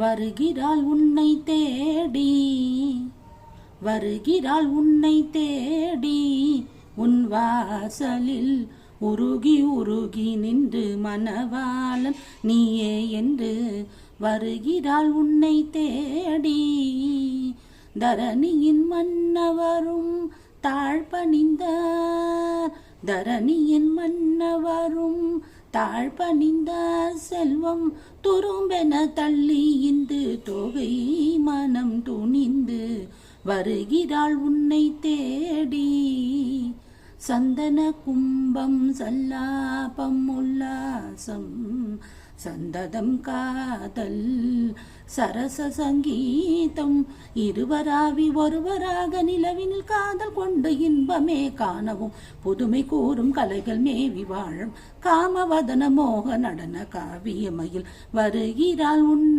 வருகிறாள் உன்னை தேடி, வருகிறாள் உன்னை தேடி, உன் வாசலில் உருகி உருகி நின்று மணவாளன் நீயே என்று வருகிறாள் உன்னை தேடி. தரணியின் மன்னவரும் தாழ்பணிந்தார், தரணியின் மன்னவரும் தாழ்பணிந்தார். செல்வம் துரும்பென தள்ளி இந்து தொகை மனம் துணிந்து வருகிறாள் உன்னை தேடி. சந்தன கும்பம் சல்லாபம் உல்லாசம் சந்ததம் காதல் சரச சங்கீதம், இருவராவி ஒருவராக நிலவினில் காதல் கொண்டு இன்பமே காணவும் புதுமை கூறும் கலைகள் மேவி வாழும் காமவதன மோக நடன காவியமையில் வருகிறாள் உன்னை